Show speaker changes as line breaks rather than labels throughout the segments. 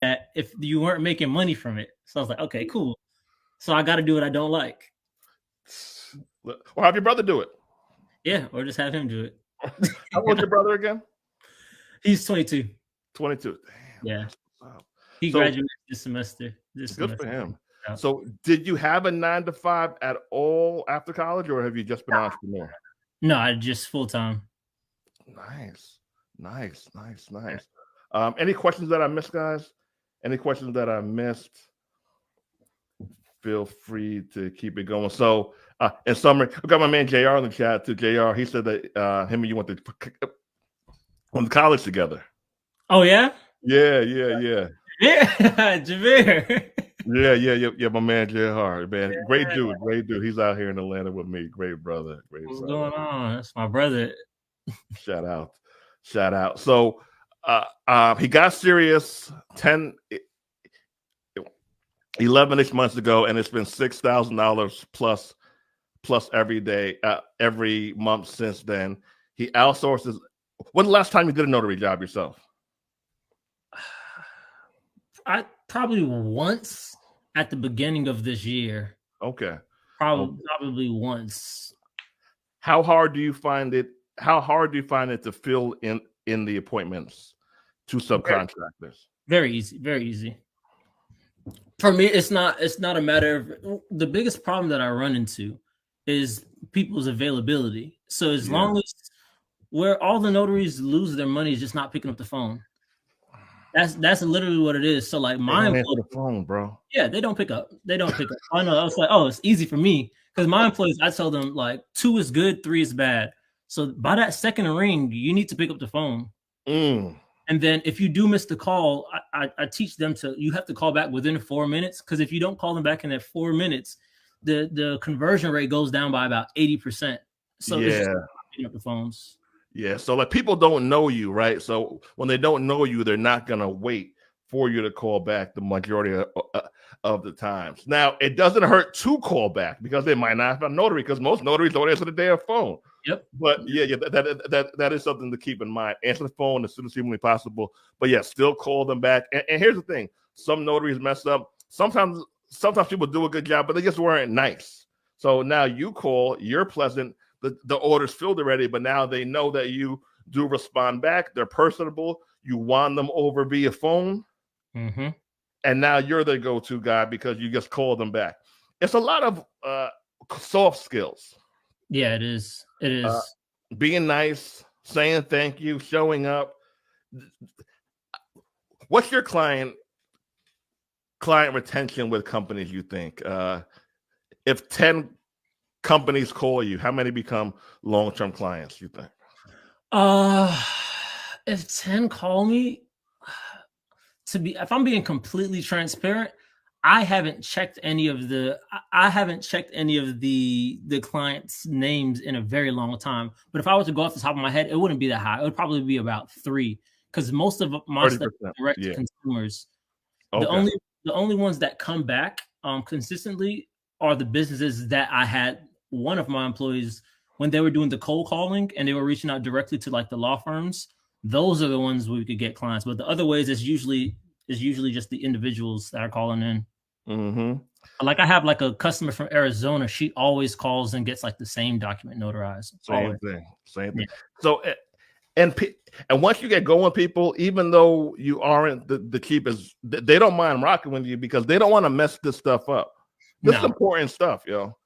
that if you weren't making money from it. So I was like, okay, cool. So I got to do what I don't like.
Or have your brother do it.
Yeah, or just have him do it.
How old's your brother again?
He's 22.
22.
Yeah.
Damn. Wow.
He
So
graduated this semester.
good for him.
Yeah.
So did you have a 9 to 5 at all after college, or have you just been an entrepreneur?
No, I just full time.
Nice. Any questions that I missed, guys? Any questions that I missed? Feel free to keep it going. So, in summary, we got my man JR in the chat too. JR, he said that him and you went to college together.
Oh yeah?
Yeah.
Yeah, Javier.
Yeah. My man JR, man, great dude. He's out here in Atlanta with me. Great brother.
What's going on? That's my brother.
Shout out. So, he got serious 11-ish months ago, and it's been $6,000 plus every day, every month since then. He outsources. When the last time you did a notary job yourself?
I probably once at the beginning of this year.
Okay.
Probably once.
How hard do you find it? How hard do you find it to fill in the appointments to subcontractors?
Very easy. For me, it's not a matter of, the biggest problem that I run into is people's availability. So as long as where all the notaries lose their money is just not picking up the phone. That's literally what it is. So like my employees,
the phone, bro.
Yeah, they don't pick up. I know. I was like, oh, it's easy for me because my employees, I tell them like 2 is good, 3 is bad. So by that second ring, you need to pick up the phone. And then if you do miss the call, I teach them you have to call back within 4 minutes, because if you don't call them back in that 4 minutes, the conversion rate goes down by about 80%. So it's just picking up the phones.
Yeah, so like people don't know you, right? So when they don't know you, they're not gonna wait for you to call back the majority of the times. Now, it doesn't hurt to call back because they might not have a notary, because most notaries don't answer the damn phone.
Yep.
But that is something to keep in mind. Answer the phone as soon as humanly possible. But yeah, still call them back. And here's the thing: some notaries mess up. Sometimes people do a good job, but they just weren't nice. So now you call, you're pleasant. The order's filled already, but now they know that you do respond back. They're personable. You won them over via phone.
Mm-hmm.
And now you're the go-to guy because you just called them back. It's a lot of soft skills.
Yeah, it is.
Being nice, saying thank you, showing up. What's your client retention with companies, you think? If 10 companies call you, how many become long-term clients, you think?
If 10 call me, if I'm being completely transparent, I haven't checked any of the clients' names in a very long time. But if I was to go off the top of my head, it wouldn't be that high. It would probably be about 3, because most of my stuff is direct to consumers. Okay. The only ones that come back consistently are the businesses that I had. One of my employees, when they were doing the cold calling and they were reaching out directly to like the law firms, those are the ones where we could get clients. But the other ways is usually just the individuals that are calling in.
Mm-hmm.
Like I have like a customer from Arizona. She always calls and gets like the same document notarized.
Same thing. Yeah. So, and once you get going, people, even though you aren't the cheapest, they don't mind rocking with you because they don't want to mess this stuff up. This is important stuff, yo.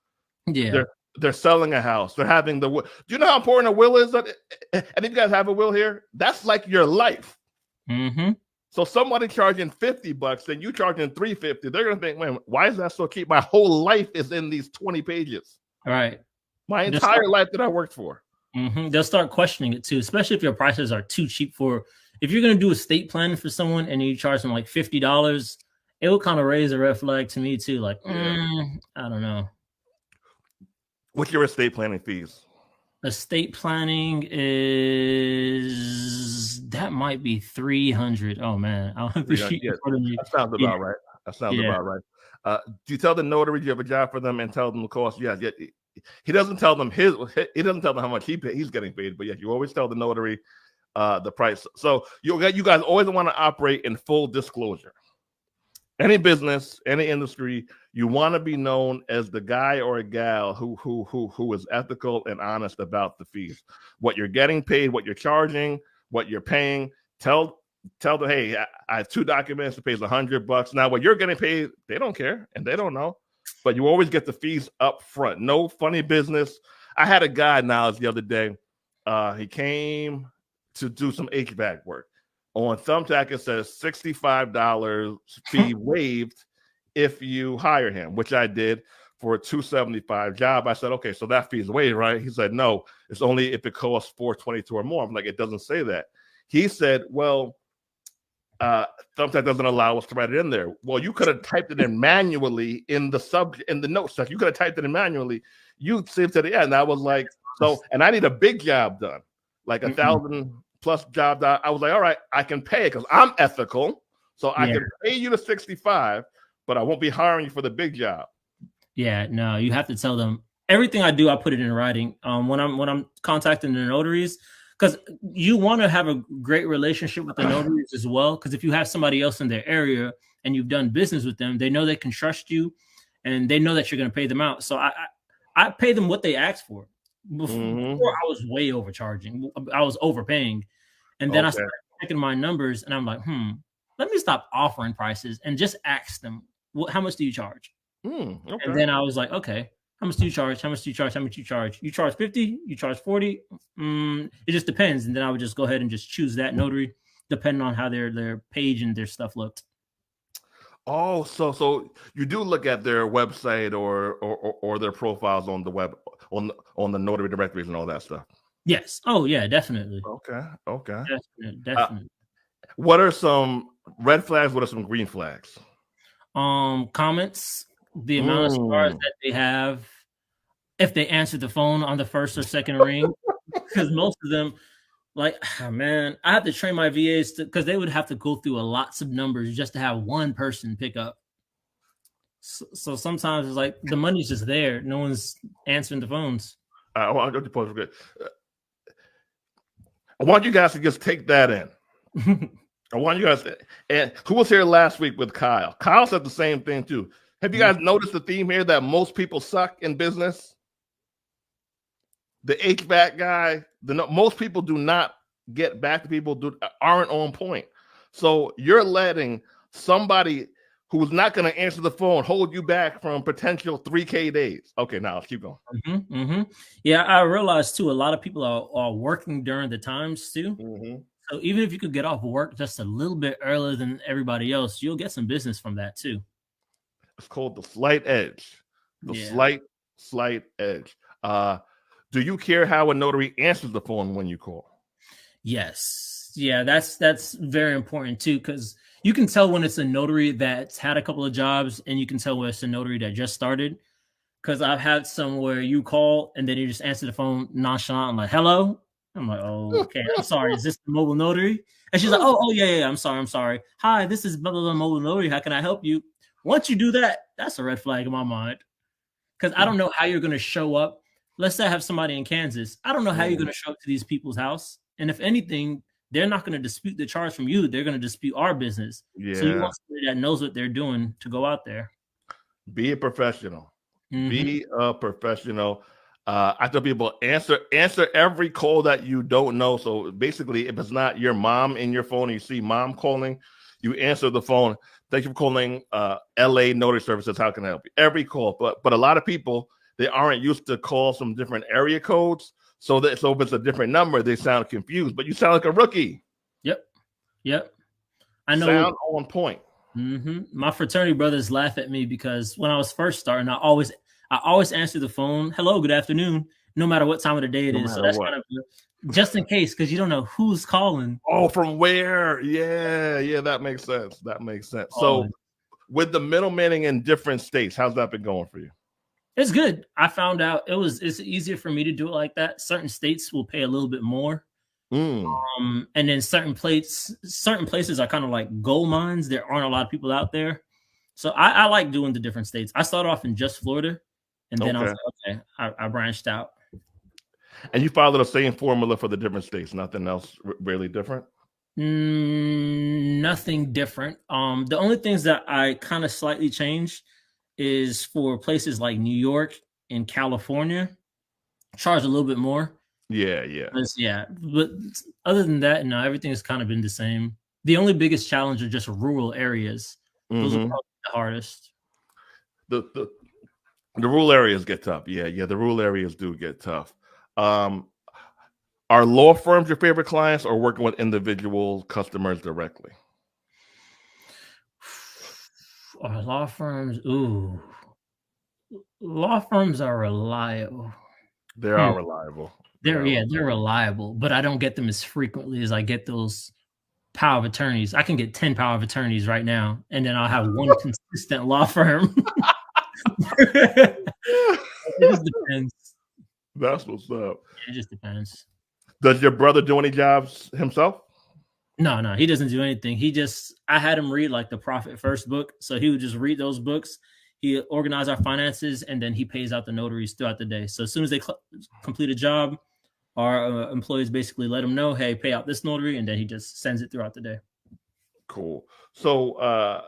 Yeah.
They're selling a house. They're having the will. Do you know how important a will is? And if you guys have a will here, that's like your life.
Mm-hmm.
So somebody charging $50 and you charging $350, they're gonna think, man, why is that so cheap? My whole life is in these 20 pages.
All right.
My entire life that I worked for.
Mm-hmm. They'll start questioning it too, especially if your prices are too cheap if you're gonna do estate planning for someone and you charge them like $50, it will kind of raise a red flag to me too. Like, I don't know.
What's your estate planning fees?
Estate planning that might be $300. Oh man, I'll have to shoot you.
That sounds about right. About right. Do you tell the notary you have a job for them and tell them the cost? Yeah. He doesn't tell them he doesn't tell them how much he's getting paid, but yeah, you always tell the notary the price. So you guys always want to operate in full disclosure. any business, any industry, you want to be known as the guy or a gal who is ethical and honest about the fees, what you're getting paid, what you're charging, what you're paying. Tell them, hey, I have 2 documents. It pays $100. Now, what you're getting paid, they don't care and they don't know, but you always get the fees up front. No funny business. I had a guy now the other day. He came to do some HVAC work. On Thumbtack, it says $65 fee waived if you hire him, which I did for a $275 job. I said, okay, so that fee is waived, right? He said, no, it's only if it costs $422 or more. I'm like, it doesn't say that. He said, well, Thumbtack doesn't allow us to write it in there. Well, you could have typed it in manually in the subject, in the notes section. You could have typed it in manually. You saved to the end. I was like, so, and I need a big job done, like 1,000+ job done. I was like, all right, I can pay it because I'm ethical. So I can pay you the 65, but I won't be hiring you for the big job.
Yeah, no, you have to tell them everything I do. I put it in writing. When I'm contacting the notaries, because you want to have a great relationship with the notaries as well. Because if you have somebody else in their area and you've done business with them, they know they can trust you, and they know that you're going to pay them out. So I pay them what they asked for. Before I was way overcharging. I was overpaying. And then I started checking my numbers and I'm like, let me stop offering prices and just ask them, how much do you charge? And then I was like, okay, how much do you charge? How much do you charge? How much you charge? You charge 50? You charge 40? It just depends. And then I would just go ahead and just choose that notary depending on how their page and their stuff looked.
Oh, so you do look at their website or their profiles on the web, on the notary directories and all that stuff.
Yes. Oh yeah, definitely.
Okay.
Definitely.
What are some red flags? What are some green flags?
Comments, the amount of stars that they have, if they answer the phone on the first or second ring, because most of them, like, man, I have to train my VAs because they would have to go through lots of numbers just to have one person pick up. So sometimes it's like the money's just there. No one's answering the phones.
I want you guys to just take that in. I want you guys and who was here last week with Kyle? Kyle said the same thing too. Have you guys noticed the theme here that most people suck in business? The HVAC guy, most people do not get back to people, aren't on point. So you're letting somebody who's not going to answer the phone hold you back from potential 3K days. Okay, now let's keep going.
Yeah, I realized too, a lot of people are working during the times too. So even if you could get off work just a little bit earlier than everybody else, you'll get some business from that too.
It's called the slight edge. Slight edge. Do you care how a notary answers the phone when you call?
Yes. Yeah, that's very important too, because you can tell when it's a notary that's had a couple of jobs, and you can tell when it's a notary that just started. Because I've had some where you call and then you just answer the phone nonchalant. I'm like, hello. I'm like, oh, okay. I'm sorry. Is this the mobile notary? And she's like, oh, yeah. I'm sorry. Hi, this is blah, blah, blah, mobile notary. How can I help you? Once you do that, that's a red flag in my mind. Because I don't know how you're going to show up. Let's say I have somebody in Kansas. I don't know how you're going to show up to these people's house. And if anything, they're not going to dispute the charge from you. They're going to dispute our business. Yeah. So you want somebody that knows what they're doing to go out there.
Be a professional. Be a professional. I tell people, answer every call that you don't know. So basically, if it's not your mom in your phone and you see mom calling, you answer the phone. Thank you for calling LA Notary Services. How can I help you? Every call. But a lot of people, they aren't used to calls from different area codes. So if it's a different number, they sound confused. But you sound like a rookie.
Yep. I know.
Sound on point.
My fraternity brothers laugh at me because when I was first starting, I always answer the phone. Hello, good afternoon, no matter what time of the day it is. So that's kind of just in case, because you don't know who's calling.
Oh, from where? Yeah, that makes sense. So with the middlemanning in different states, how's that been going for you?
It's good. I found out it's easier for me to do it like that. Certain states will pay a little bit more. And then certain places are kind of like gold mines. There aren't a lot of people out there. So I like doing the different states. I started off in just Florida, and then I was like, okay, I branched out.
And you follow the same formula for the different states, nothing else really different?
Nothing different. The only things that I kind of slightly changed is for places like New York and California, charge a little bit more.
Yeah.
But other than that, no, everything has kind of been the same. The only biggest challenge are just rural areas. Those are probably the hardest.
The rural areas get tough. Yeah. The rural areas do get tough. Are law firms your favorite clients, or working with individual customers directly?
Law firms, law firms are reliable.
They are reliable.
They're reliable, but I don't get them as frequently as I get those power of attorneys. I can get 10 power of attorneys right now, and then I'll have one consistent law firm. It just depends.
That's what's up.
It just depends.
Does your brother do any jobs himself?
No, he doesn't do anything. I had him read like the Profit First book. So he would just read those books. He organized our finances, and then he pays out the notaries throughout the day. So as soon as they complete a job, our employees basically let him know, hey, pay out this notary, and then he just sends it throughout the day.
Cool. So I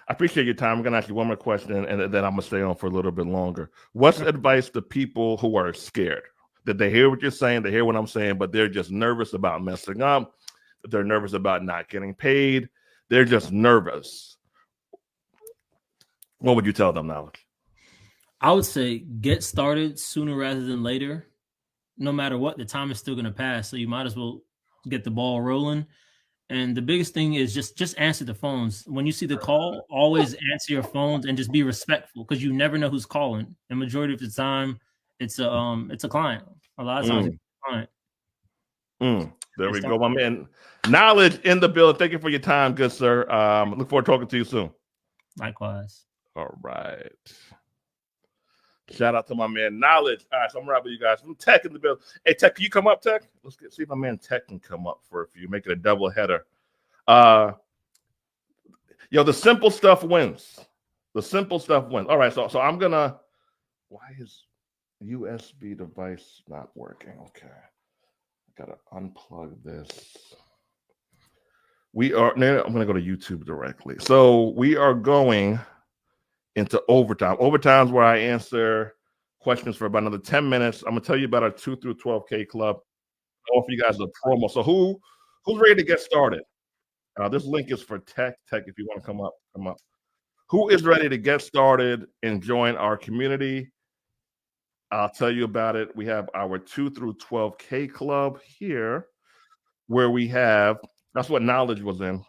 appreciate your time. I'm going to ask you one more question, and then I'm going to stay on for a little bit longer. What's advice to people who are scared? That they hear what you're saying, they hear what I'm saying, but they're just nervous about messing up. They're nervous about not getting paid. They're just nervous. What would you tell them, Knowledge?
I would say get started sooner rather than later. No matter what, the time is still going to pass. So you might as well get the ball rolling. And the biggest thing is just answer the phones. When you see the call, always answer your phones and just be respectful, because you never know who's calling. And majority of the time, it's a client. A lot of times it's a client.
There we go, my man. Knowledge in the building. Thank you for your time, good sir. Look forward to talking to you soon.
Likewise.
All right. Shout out to my man Knowledge. All right, so I'm rapping you guys from Tech in the building. Hey, Tech, can you come up, Tech? Let's see if my man Tech can come up for a few. Make it a double header. The simple stuff wins. The simple stuff wins. All right, so I'm gonna. Why is USB device not working? Okay, I gotta unplug this. I'm gonna go to YouTube directly. So we are going into overtime. Overtime is where I answer questions for about another 10 minutes. I'm gonna tell you about our 2 through 12K club. I'll offer you guys a promo. So who's ready to get started? This link is for Tech. Tech, if you want to come up. Who is ready to get started and join our community? I'll tell you about it. We have our 2 through 12K club here, where we have, that's what Knowledge was in.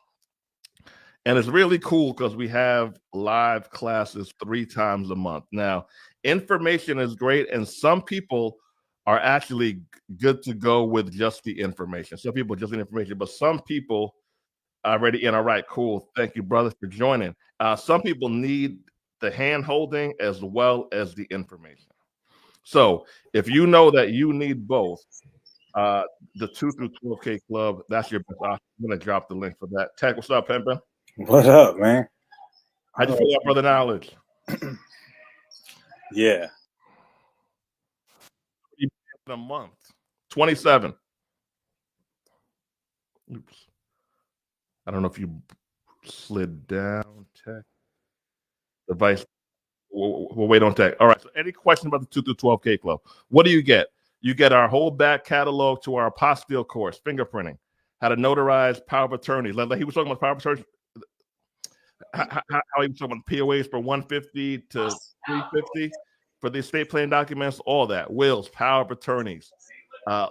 And it's really cool because we have live classes 3 times a month. Now, information is great, and some people are actually good to go with just the information. Some people just the information, but some people are already in. All right, cool. Thank you, brothers, for joining. Some people need the hand-holding as well as the information. So if you know that you need both, the 2 through 12K club, that's your best option. I'm going to drop the link for that. Tech, what's up, Pimpin'?
What up, man?
How'd you feel about Brother Knowledge?
Yeah.
In a month. 27. Oops. I don't know if you slid down, Tech. Device. We'll wait on Tech. All right. So any question about the 2 through 12K club? What do you get? You get our whole back catalog to our apostille course, fingerprinting, how to notarize power of attorney. Like he was talking about power of attorney. How he was talking about POAs for $150 to $350 for the estate plan documents, all that, wills, power of attorneys,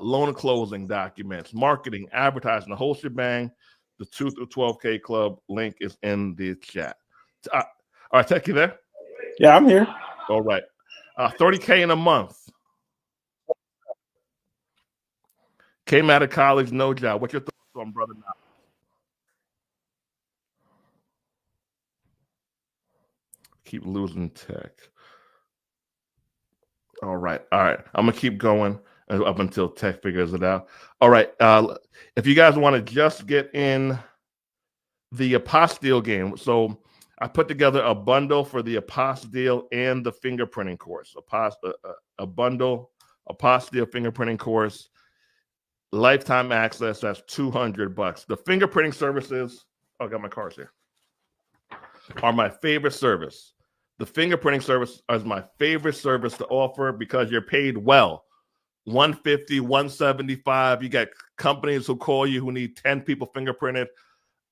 loan closing documents, marketing, advertising, the whole shebang. The 2 through 12K club link is in the chat. All right, Tech, you there?
Yeah, I'm here.
All right. 30K in a month. Came out of college, no job. What's your thoughts on Brother Knowledge? Keep losing Tech. All right. I'm going to keep going up until Tech figures it out. All right. If you guys want to just get in the apostille game. So I put together a bundle for the apostille and the fingerprinting course. A bundle, apostille fingerprinting course. Lifetime access, that's $200. The fingerprinting services, I got my cards here, are my favorite service. The fingerprinting service is my favorite service to offer because you're paid well. $150, $175. You got companies who call you who need 10 people fingerprinted,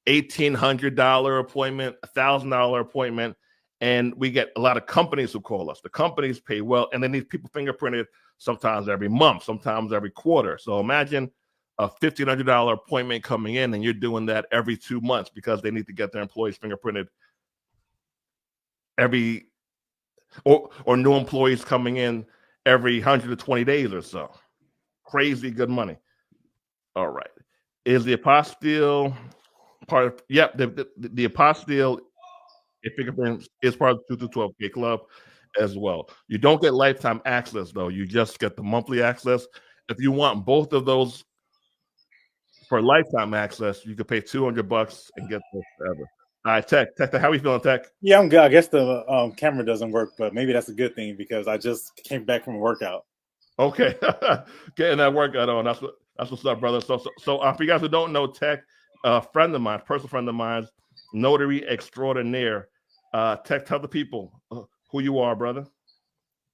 $1,800 appointment, $1,000 appointment. And we get a lot of companies who call us. The companies pay well, and they need people fingerprinted sometimes every month, sometimes every quarter. So imagine a $1,500 appointment coming in, and you're doing that every 2 months because they need to get their employees fingerprinted every, or new employees coming in every 120 days or so. Crazy good money. All right. Is the apostille part of, yep, the apostille fingerprint is part of the 2 to 12K club as well. You don't get lifetime access, though. You just get the monthly access. If you want both of those for lifetime access, you could pay $200 and get those forever. All right, Tech, how are you feeling, Tech?
Yeah, I'm good. I guess the camera doesn't work, but maybe that's a good thing because I just came back from a workout.
Okay, getting that workout on. That's what's up, brother. So for you guys who don't know, Tech, a friend of mine, personal friend of mine, notary extraordinaire. Tech, tell the people who you are, brother.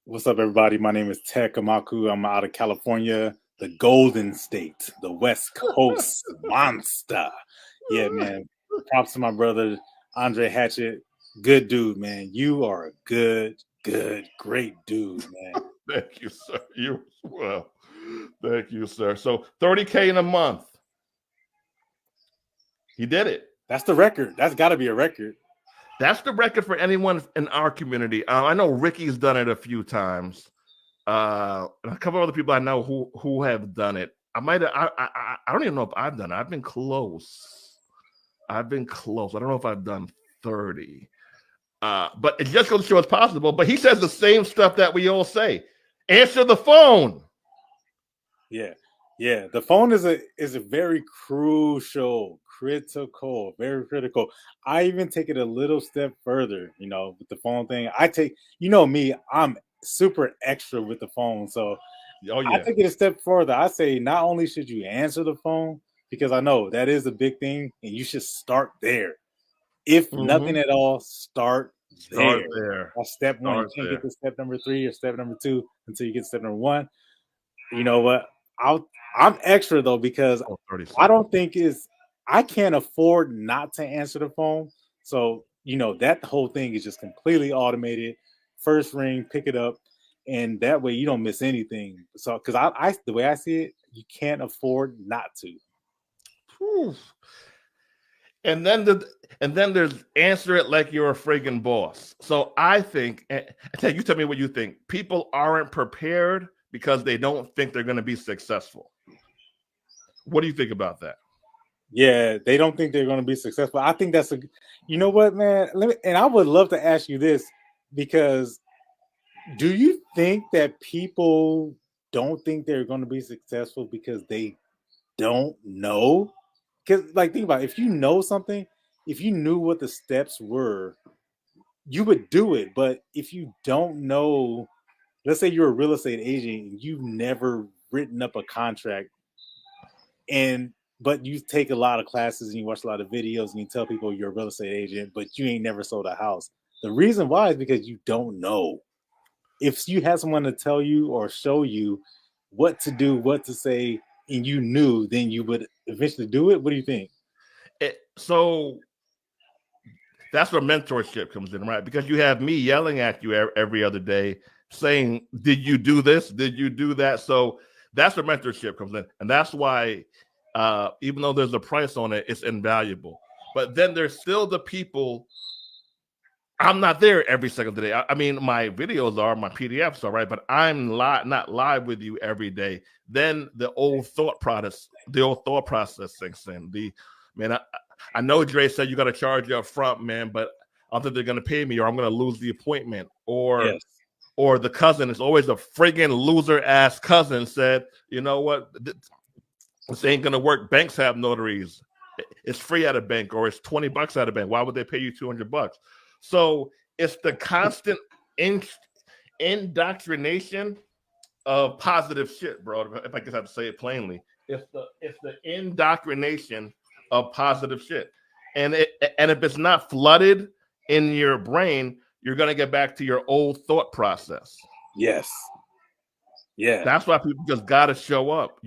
What's up, everybody? My name is Tech Amaku. I'm out of California, the Golden State, the West Coast monster. Yeah, man. Props to my brother, Andre Hatchett. Good dude, man. You are a good, great dude, man.
Thank you, sir. You as well. Thank you, sir. So $30K in a month. He did it.
That's the record. That's got to be a record.
That's the record for anyone in our community. I know Ricky's done it a few times. And a couple of other people I know who have done it. I don't even know if I've done it. I've been close. I don't know if I've done 30. But it just goes to show it's possible. But he says the same stuff that we all say. Answer the phone.
Yeah. The phone is a very critical, very critical. I even take it a little step further, with the phone thing. I take, me, I'm super extra with the phone. So I take it a step further. I say not only should you answer the phone, because I know that is a big thing, and you should start there. If nothing at all, start there. That's step one. You can't get to step number 3 or step number 2 until you get to step number 1. You know what? I'm extra though because I don't think I can't afford not to answer the phone. So that whole thing is just completely automated. First ring, pick it up, and that way you don't miss anything. So because I the way I see it, you can't afford not to.
Whew. And then there's answer it like you're a friggin' boss. So I think, you tell me what you think. People aren't prepared because they don't think they're going to be successful. What do you think about that?
Yeah, they don't think they're going to be successful. I think that's you know what, man? And I would love to ask you this, because do you think that people don't think they're going to be successful because they don't know? Because think about it. If you know something, if you knew what the steps were, you would do it. But if you don't know, let's say you're a real estate agent and you've never written up a contract, but you take a lot of classes and you watch a lot of videos and you tell people you're a real estate agent, but you ain't never sold a house. The reason why is because you don't know. If you had someone to tell you or show you what to do, what to say, and you knew, then you would eventually do it. What do you think?
So that's where mentorship comes in, right? Because you have me yelling at you every other day saying, did you do this? Did you do that? So that's where mentorship comes in. And that's why, even though there's a price on it, it's invaluable. But then there's still the people, I'm not there every second of the day. I mean, my videos are, my PDFs are, right? But I'm not live with you every day. Then the old thought process sinks in. I know Dre said you got to charge you up front, man, but I don't think they're going to pay me, or I'm going to lose the appointment. Or the cousin is always a friggin' loser-ass cousin said, you know what, this ain't going to work. Banks have notaries. It's free at a bank, or it's $20 at a bank. Why would they pay you $200? So it's the constant indoctrination of positive shit, bro, if I just have to say it plainly. It's the indoctrination of positive shit. And if it's not flooded in your brain, you're gonna get back to your old thought process.
Yes. Yeah.
That's why people just gotta show up.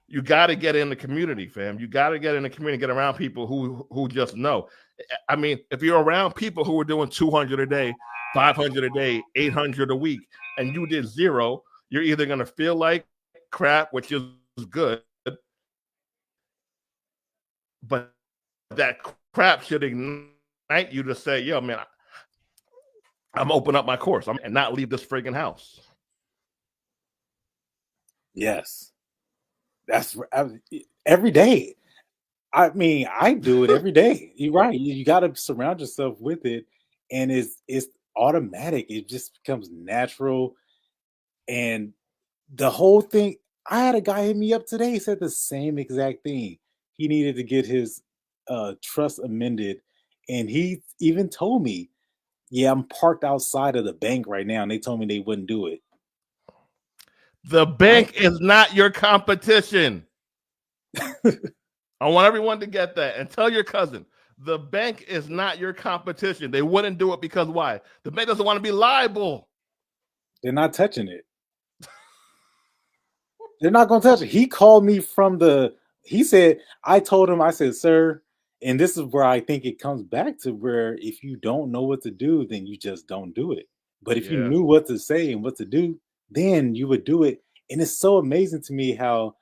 You got to get in the community, fam. You got to get in the community, get around people who just know. I mean, if you're around people who are doing 200 a day, 500 a day, 800 a week, and you did 0, you're either going to feel like crap, which is good, but that crap should ignite you to say, yo, man, I'm open up my course and not leave this friggin' house.
Yes. That's every day. I mean, I do it every day. You're right. You got to surround yourself with it, and it's automatic. It just becomes natural, and the whole thing. I had a guy hit me up today. He said the same exact thing. He needed to get his trust amended, and he even told me, "Yeah, I'm parked outside of the bank right now," and they told me they wouldn't do it.
The bank is not your competition. I want everyone to get that and tell your cousin, the bank is not your competition. They wouldn't do it because why? The bank doesn't want to be liable.
They're not touching it. They're not going to touch it. He called me he said, I told him, I said, sir, and this is where I think it comes back to where if you don't know what to do, then you just don't do it. But if you knew what to say and what to do, then you would do it. And it's so amazing to me how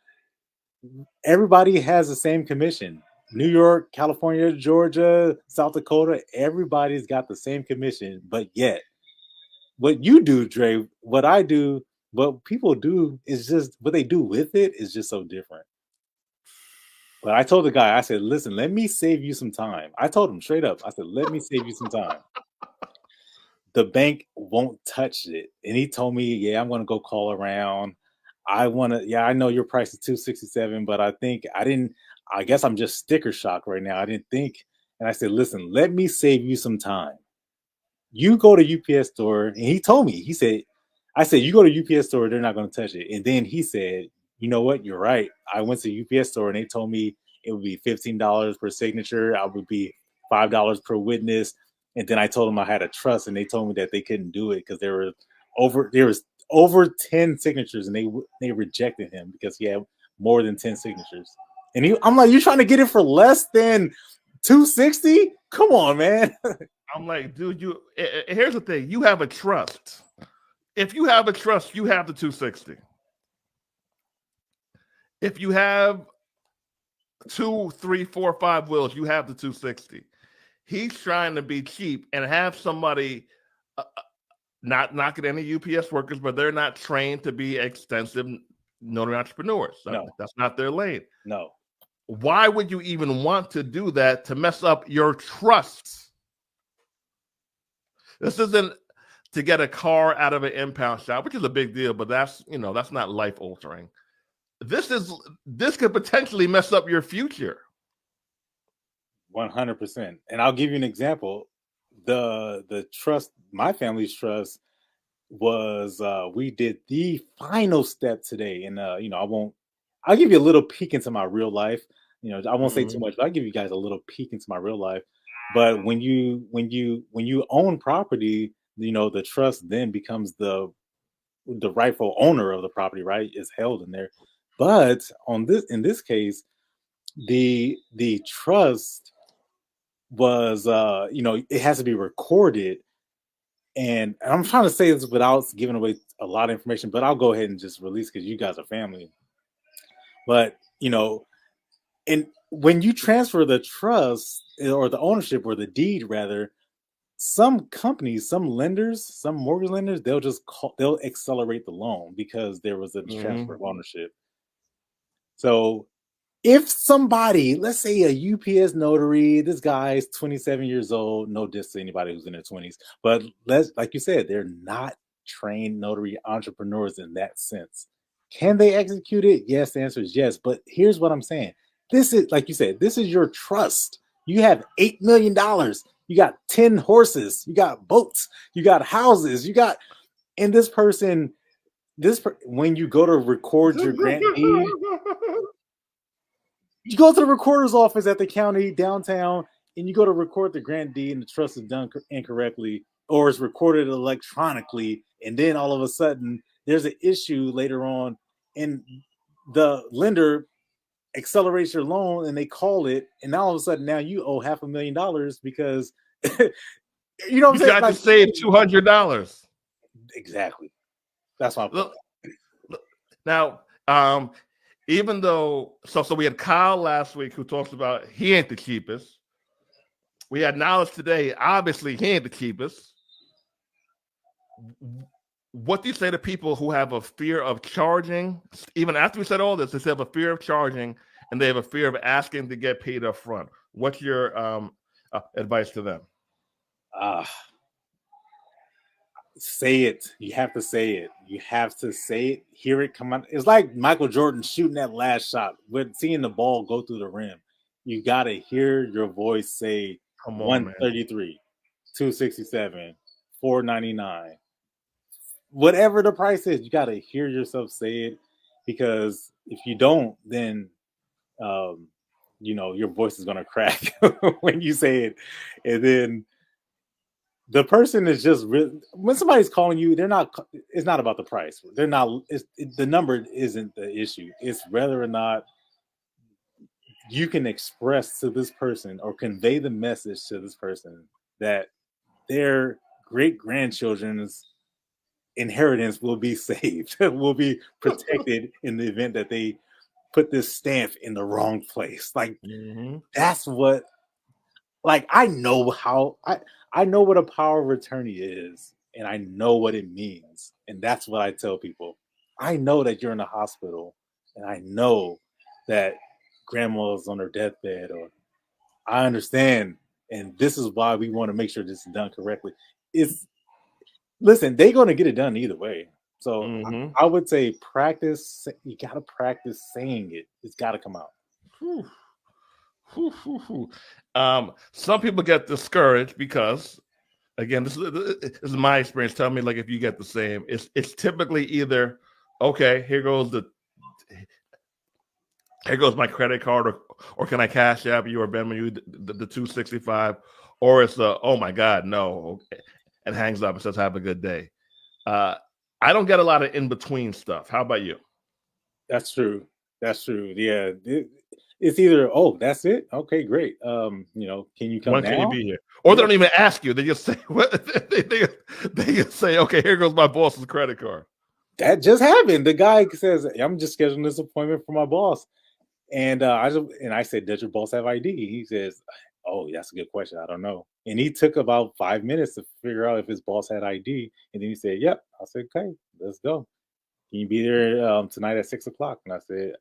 everybody has the same commission. New York, California, Georgia, South Dakota, everybody's got the same commission. But yet, what you do, Dre, what I do, what people do is just what they do with it is just so different. But I told the guy, I said, listen, let me save you some time. I told him straight up, I said, let me save you some time. The bank won't touch it. And he told me, yeah, I'm going to go call around. I know your price is $267, but I guess I'm just sticker shock right now. I didn't think. And I said, listen, let me save you some time. You go to UPS store. And he told me, I said, you go to UPS store, they're not going to touch it. And then he said, you know what? You're right. I went to UPS store and they told me it would be $15 per signature. I would be $5 per witness. And then I told them I had a trust and they told me that they couldn't do it because there was over 10 signatures and they rejected him because he had more than 10 signatures. And I'm like, you trying to get it for less than $260? Come on, man.
I'm like, dude, here's the thing. You have a trust. If you have a trust, you have the $260. If you have 2, 3, 4, 5 wills, you have the $260. He's trying to be cheap and have somebody not knocking any UPS workers, but they're not trained to be extensive notary entrepreneurs.
No.
That's not their lane.
No.
Why would you even want to do that to mess up your trust? This isn't to get a car out of an impound shop, which is a big deal, but that's not life altering. This could potentially mess up your future.
100%. And I'll give you an example. The trust, my family's trust was we did the final step today. And I'll give you a little peek into my real life. I won't say too much, but I'll give you guys a little peek into my real life. But when you own property, the trust then becomes the rightful owner of the property, right? Is held in there. But in this case, the trust was it has to be recorded. And I'm trying to say this without giving away a lot of information, but I'll go ahead and just release because you guys are family. But and when you transfer the trust or the ownership or the deed rather, some companies, some lenders, some mortgage lenders, they'll accelerate the loan because there was a transfer of ownership. So if somebody, let's say a UPS notary, this guy's 27 years old, no diss to anybody who's in their 20s, but like you said, they're not trained notary entrepreneurs in that sense. Can they execute it? Yes, the answer is yes. But here's what I'm saying. This is, like you said, this is your trust. You have $8 million. You got 10 horses. You got boats. You got houses. And this person, when you go to record your grant deed, You go to the recorder's office at the county downtown, and you go to record the grant deed, and the trust is done incorrectly, or it's recorded electronically, and then all of a sudden there's an issue later on, and the lender accelerates your loan, and they call it, and all of a sudden now you owe $500,000 because you know what I'm saying?
You got to save $200.
Exactly. That's my point.
Now, even though so we had Kyle last week who talks about he ain't the cheapest. We had Knowledge today. Obviously, he ain't the cheapest. What do you say to people who have a fear of charging? Even after we said all this, they have a fear of charging and they have a fear of asking to get paid up front. What's your advice to them?
Say it. You have to say it. You have to say it. Hear it come out. It's like Michael Jordan shooting that last shot with seeing the ball go through the rim. You got to hear your voice say 133, 267, 499. Whatever the price is, you got to hear yourself say it, because if you don't, then your voice is going to crack when you say it. And then the person is just when somebody's calling you, it's not about the price. The number isn't the issue. It's whether or not you can express to this person or convey the message to this person that their great-grandchildren's inheritance will be saved, will be protected in the event that they put this stamp in the wrong place. Like, that's what, like, I know what a power of attorney is, and I know what it means. And that's what I tell people. I know that you're in a hospital, and I know that grandma's on her deathbed, or I understand. And this is why we want to make sure this is done correctly. Listen, they're going to get it done either way. So I would say practice. You got to practice saying it. It's got to come out.
Some people get discouraged because, again, this is my experience. Tell me, like, if you get the same. It's typically either, okay, here goes my credit card, or can I cash app you or Venmo you the $265, or it's oh my God, no, and hangs up and says have a good day. I don't get a lot of in between stuff. How about you?
That's true. Yeah. It's either, oh, that's it. Okay, great. Can you come
when
now?
Can you be here? Or they don't even ask you. They just say, they just say, okay, here goes my boss's credit card.
That just happened. The guy says, I'm just scheduling this appointment for my boss. And I said, does your boss have ID? He says, oh, that's a good question. I don't know. And he took about 5 minutes to figure out if his boss had ID. And then he said, yep. I said, okay, let's go. Can you be there tonight at 6:00? And I said,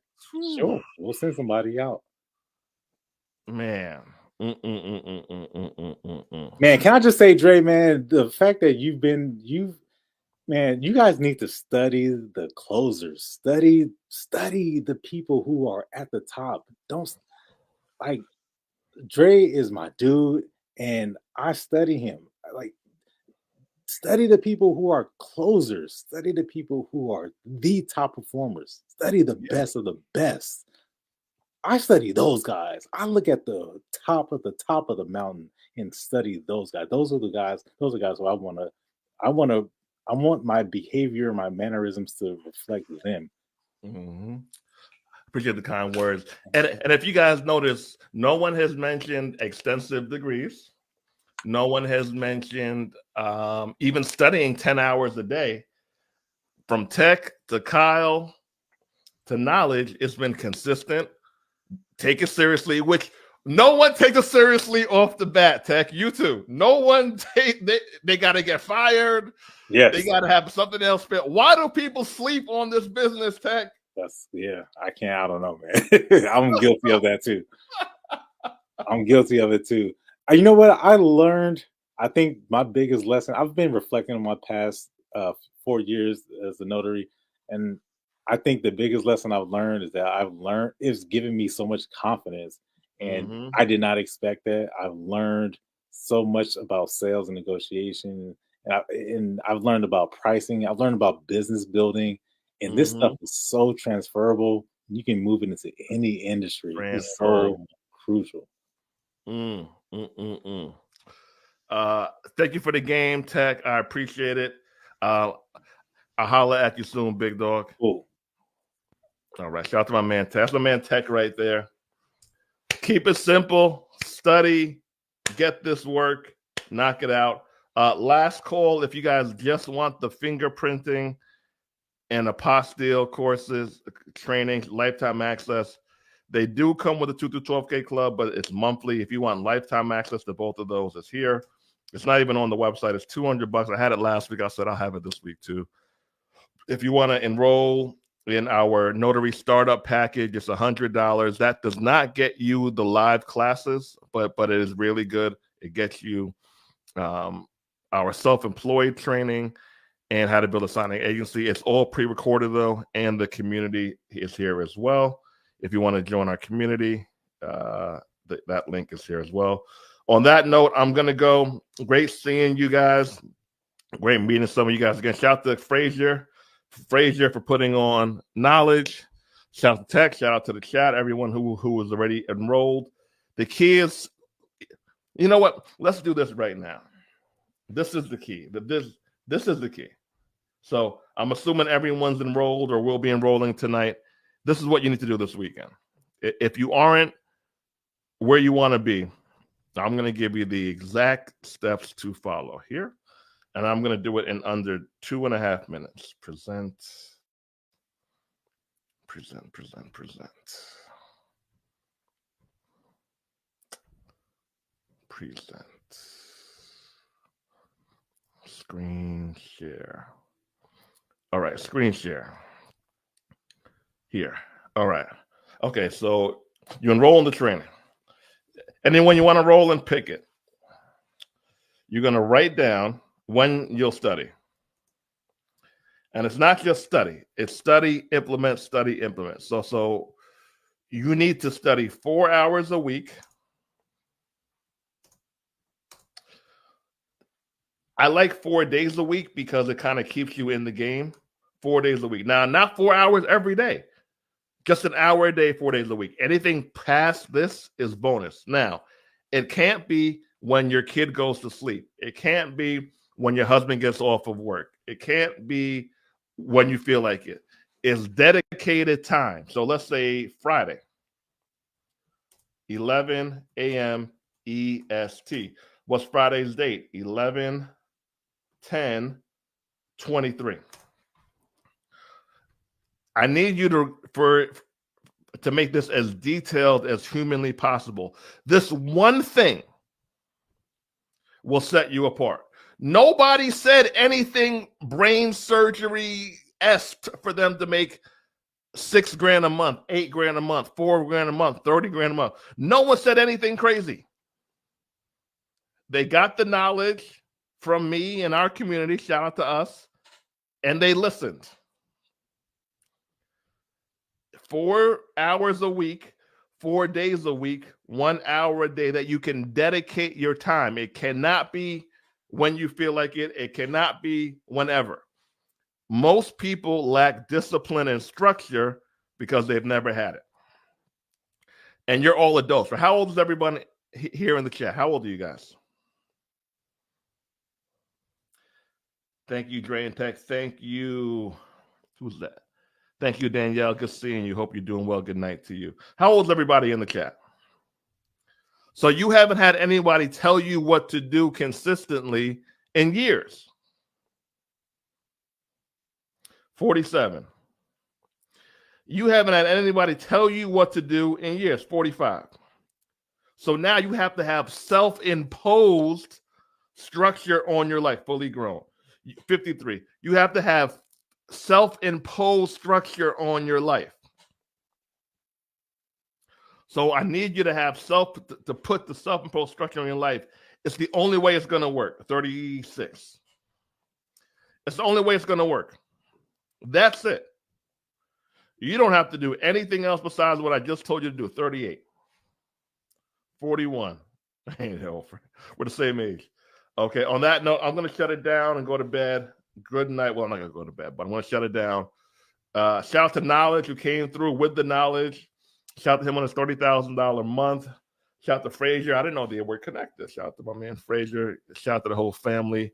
sure, we'll send somebody out.
Man.
Man, can I just say, Dre, man, the fact that you guys need to study the closers. Study the people who are at the top. Dre is my dude, and I study him. Study the people who are closers. Study the people who are the top performers. Study the best of the best. I study those guys. I look at the top of the mountain and study those guys. Those are guys who I want my behavior, my mannerisms to reflect them.
Appreciate the kind words. And if you guys notice, no one has mentioned extensive degrees. No one has mentioned even studying 10 hours a day. From Tech to Kyle to Knowledge, it's been consistent. Take it seriously, which no one takes it seriously off the bat, Tech. You too. No one they got to get fired.
Yes.
They got to have something else. Why do people sleep on this business, Tech?
I don't know, man. I'm guilty of that too. I'm guilty of it too. You know what I learned? I think my biggest lesson, I've been reflecting on my past 4 years as a notary, and I think the biggest lesson I've learned is that it's given me so much confidence, and I did not expect that. I've learned so much about sales and negotiation, and I've learned about pricing. I've learned about business building, and this stuff is so transferable. You can move it into any industry. It's so crucial.
Thank you for the game, Tech. I appreciate it. I'll holler at you soon, big dog.
Cool.
All right. Shout out to my man Tech. That's my man Tech right there. Keep it simple. Study. Get this work. Knock it out. Last call. If you guys just want the fingerprinting and apostille courses, training, lifetime access, they do come with a 2 through 12K club, but it's monthly. If you want lifetime access to both of those, it's here. It's not even on the website. It's $200. I had it last week. I said I'll have it this week too. If you want to enroll in our notary startup package, it's $100. That does not get you the live classes, but it is really good. It gets you our self-employed training and how to build a signing agency. It's all pre-recorded though, and the community is here as well. If you want to join our community, that link is here as well. On that note, I'm going to go. Great seeing you guys. Great meeting some of you guys again. Shout out to Frazier for putting on knowledge. Shout out to Tech. Shout out to the chat. Everyone who was already enrolled. The kids, you know what? Let's do this right now. This is the key. This is the key. So I'm assuming everyone's enrolled or will be enrolling tonight. This is what you need to do this weekend. If you aren't where you want to be, I'm going to give you the exact steps to follow here. And I'm going to do it in under 2.5 minutes. Present. Screen share. All right, screen share. Here. All right. Okay, so you enroll in the training. And then when you want to roll and pick it, you're going to write down when you'll study. And it's not just study. It's study, implement, study, implement. So you need to study 4 hours a week. I like 4 days a week because it kind of keeps you in the game. 4 days a week. Now, not 4 hours every day. Just an hour a day, 4 days a week. Anything past this is bonus. Now, it can't be when your kid goes to sleep. It can't be when your husband gets off of work. It can't be when you feel like it. It's dedicated time. So let's say Friday, 11 a.m. EST. What's Friday's date? 11/10/23. I need you to make this as detailed as humanly possible. This one thing will set you apart. Nobody said anything brain surgery-esque for them to make $6,000 a month, $8,000 a month, $4,000 a month, $30,000 a month. No one said anything crazy. They got the knowledge from me and our community, shout out to us, and they listened. 4 hours a week, 4 days a week, 1 hour a day that you can dedicate your time. It cannot be when you feel like it. It cannot be whenever. Most people lack discipline and structure because they've never had it. And you're all adults. How old is everyone here in the chat? How old are you guys? Thank you, Dre and Tech. Thank you. Who's that? Thank you, Danielle. Good seeing you. Hope you're doing well. Good night to you. How old is everybody in the chat? So you haven't had anybody tell you what to do consistently in years. 47. You haven't had anybody tell you what to do in years. 45. So now you have to have self-imposed structure on your life, fully grown. 53. You have to have self-imposed structure on your life. So I need you to have to put the self-imposed structure on your life. It's the only way it's going to work. 36. It's the only way it's going to work. That's it. You don't have to do anything else besides what I just told you to do. 38. 41. We're the same age. Okay, on that note, I'm going to shut it down and go to bed. Good night. Well, I'm not going to go to bed, but I'm going to shut it down. Shout out to Knowledge, who came through with the knowledge. Shout out to him on his $30,000 month. Shout out to Frazier. I didn't know they were connected. Shout out to my man Frazier. Shout out to the whole family.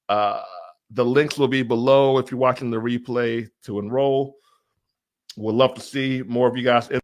The links will be below if you're watching the replay to enroll. We'd love to see more of you guys in